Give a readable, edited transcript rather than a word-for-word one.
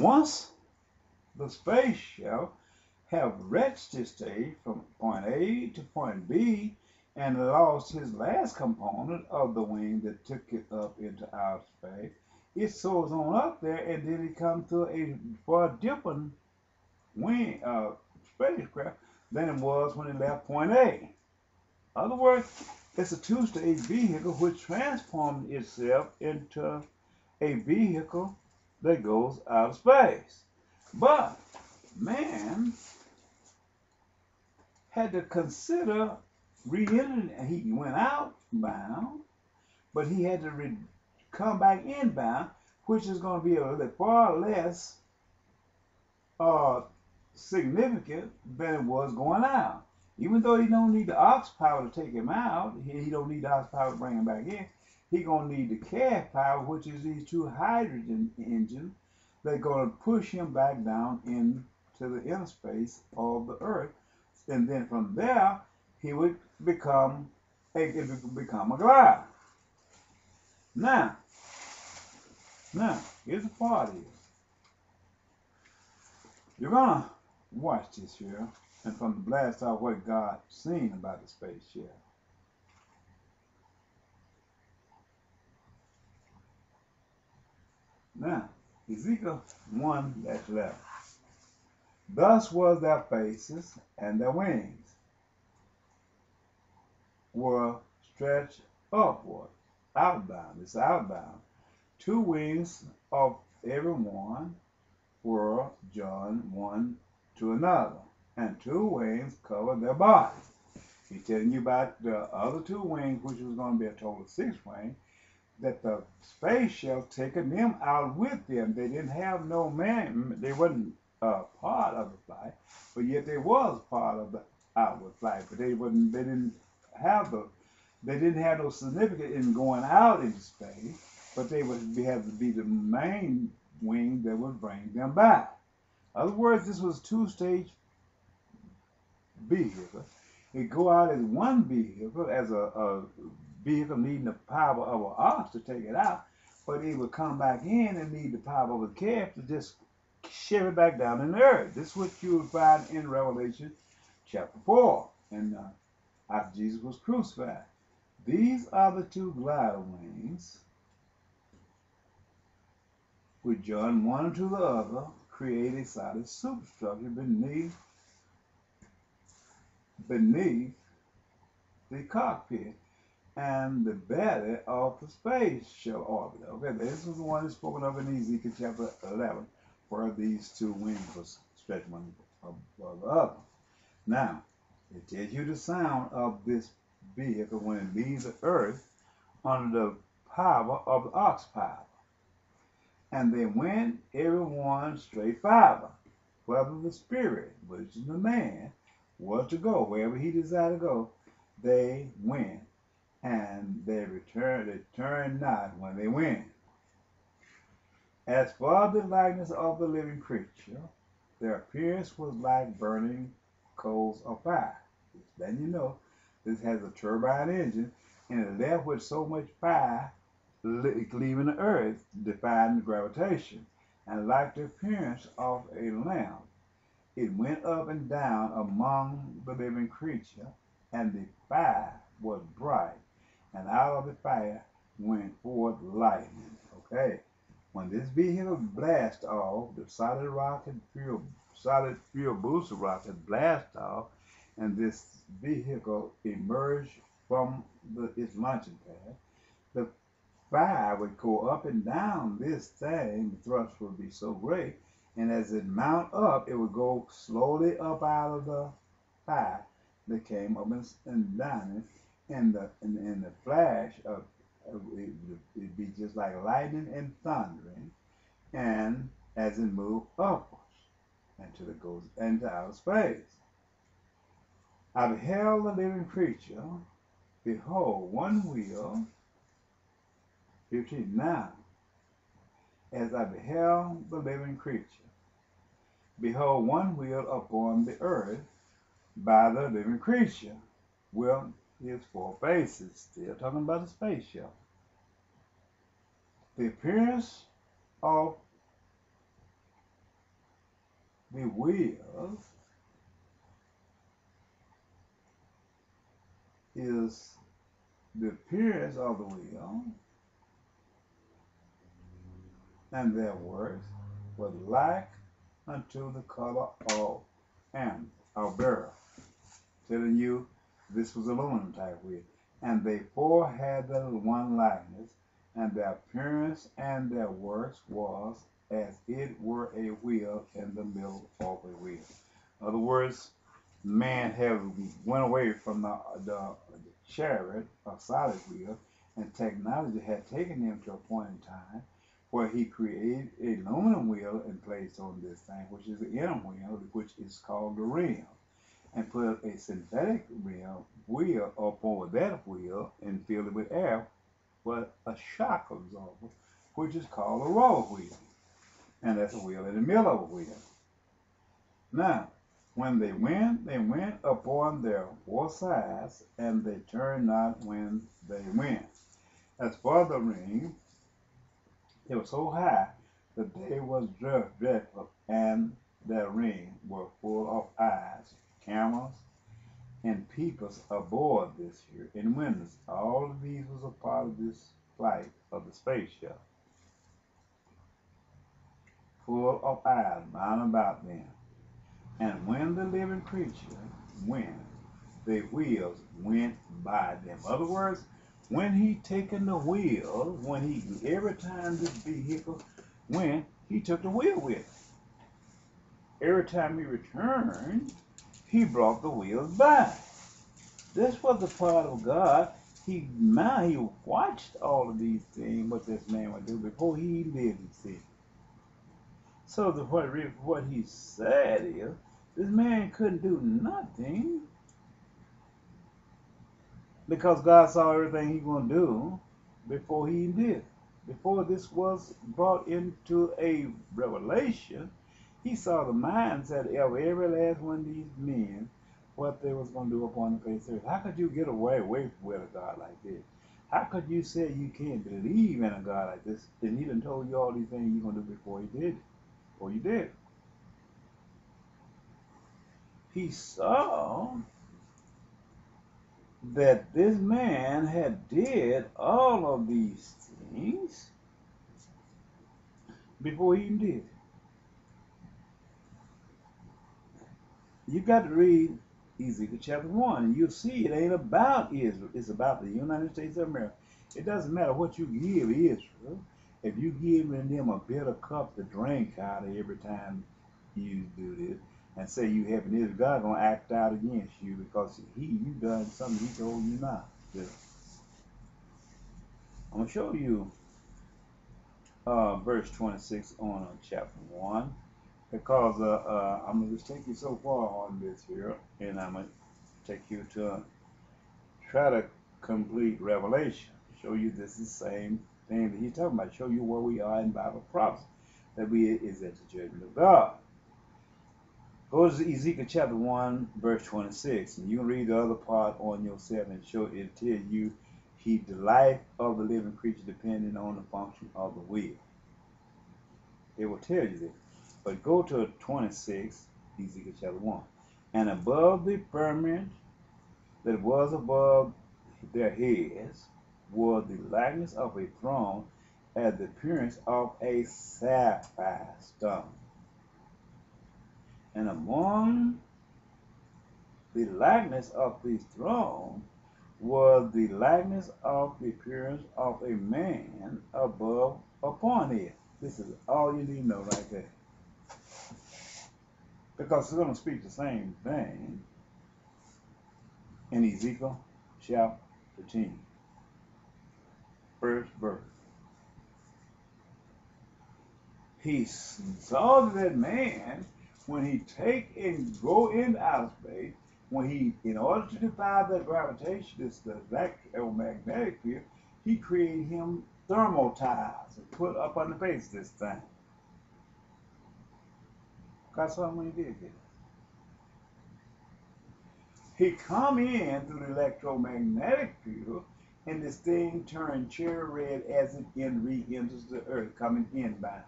Once the space shuttle have reached its stage from point A to point B and lost his last component of the wing that took it up into outer space, it soars on up there and then it comes to a far different wing spacecraft than it was when it left point A. In other words, it's a two-stage vehicle which transformed itself into a vehicle that goes out of space. But man had to consider re-entering. He went outbound, but he had to come back inbound, which is going to be a far less significant than it was going out. Even though he don't need the ox power to take him out, he don't need the ox power to bring him back in. He gonna need the calf power, which is these two hydrogen engines that are gonna push him back down into the inner space of the Earth, and then from there he would become a glider. Now, here's the part here. You're gonna watch this here, and from the blast off what God seen about the space shuttle. Now, Ezekiel 1-11. Thus was their faces, and their wings were stretched upward, outbound. It's outbound. Two wings of every one were joined one to another, and two wings covered their body. He's telling you about the other two wings, which was going to be a total of 6 wings, that the space shuttle taking them out with them. They didn't have no man, they wasn't part of the flight, but yet they was part of the outward flight. But they didn't have no significance in going out into space, but they would have to be the main wing that would bring them back. In other words, this was a two-stage vehicle. It go out as one vehicle, as a vehicle needing the power of an ox to take it out, but it would come back in and need the power of a calf to just shove it back down in the earth. This is what you will find in Revelation chapter 4, and after Jesus was crucified. These are the two glider wings which join one to the other, create a solid superstructure beneath the cockpit and the belly of the space shuttle orbit. Okay, this is the one that's spoken of in Ezekiel chapter 11, where these two wings were stretched one above the other. Now, it tells you the sound of this vehicle when it leaves the earth under the power of the ox power. And they went every one straight fiber, whether the spirit, which is the man, was to go, wherever he desired to go, they went, and they returned not when they went. As for the likeness of the living creature, their appearance was like burning coals of fire. Then you know this has a turbine engine, and it left with so much fire leaving the earth, defying gravitation, and like the appearance of a lamp. It went up and down among the living creature, and the fire was bright, and out of the fire went forth lightning. Okay, when this vehicle blast off, the solid fuel booster rocket blast off, and this vehicle emerged from its launching pad, the fire would go up and down this thing. The thrust would be so great, and as it mount up, it would go slowly up out of the fire that came up and down it, and the flash of it'd be just like lightning and thundering, and as it moved upwards until it goes into outer space. I beheld the living creature, behold, one wheel. 15. Now, as I beheld the living creature, behold, one wheel upon the earth by the living creature. Well, his 4 faces, still talking about the space shuttle. The appearance of the wheels is the appearance of the wheel and their works was like unto the color of an bearer. Telling you this was aluminum type wheel. And they four had the one likeness, and their appearance and their works was as it were a wheel in the middle of a wheel. In other words, man have went away from the chariot, a solid wheel, and technology had taken him to a point in time where he created a aluminum wheel and placed on this thing, which is the inner wheel, which is called the rim, and put a synthetic wheel up over that wheel and filled it with air, but a shock absorber, which is called a roller wheel, and that's a wheel in the middle of a wheel. Now, when they went upon their four sides, and they turned not when they went. As for the ring, it was so high that they was dreadful, and their ring were full of eyes, cameras, and peoples aboard this here, and windows. All of these was a part of this flight of the spaceship, full of eyes round about them. And when the living creature went, the wheels went by them. In other words, when he taken the wheel, every time this vehicle went, he took the wheel with him. Every time he returned, he brought the wheels by. This was the part of God. He watched all of these things, what this man would do before he lived, you see. So what he said is, this man couldn't do nothing because God saw everything he was going to do before he did. Before this was brought into a revelation, he saw the mindset of every last one of these men, what they was going to do upon the face of earth. How could you get away with a God like this? How could you say you can't believe in a God like this? And he done told you all these things you're going to do before he did. Before you did. He saw that this man had did all of these things before he even did. You got to read Ezekiel chapter 1, and you'll see it ain't about Israel. It's about the United States of America. It doesn't matter what you give Israel. If you give them a bitter cup to drink out of every time you do this, and say you having Israel, God gonna act out against you because you done something he told you not to do. I'm gonna show you verse 26 on chapter 1. Because I'm going to just take you so far on this here, and I'm going to take you to try to complete Revelation. Show you this is the same thing that he's talking about. Show you where we are in Bible prophecy, that we is at the judgment of God. Go to Ezekiel chapter 1, verse 26, and you can read the other part on yourself and show it tell you the life of the living creature depending on the function of the wheel. It will tell you this. But go to 26, Ezekiel chapter 1. And above the firmament that was above their heads was the likeness of a throne as the appearance of a sapphire stone. And among the likeness of this throne was the likeness of the appearance of a man above upon it. This is all you need to know right there. Because it's going to speak the same thing in Ezekiel chapter 10, first verse. He saw that man, when he take and go into outer space, when he, in order to defy that gravitation, this the electromagnetic field, he created him thermal tiles and put up on the face of this thing. God saw him when he did this. He come in through the electromagnetic field, and this thing turned cherry red as it re-enters the earth, coming in by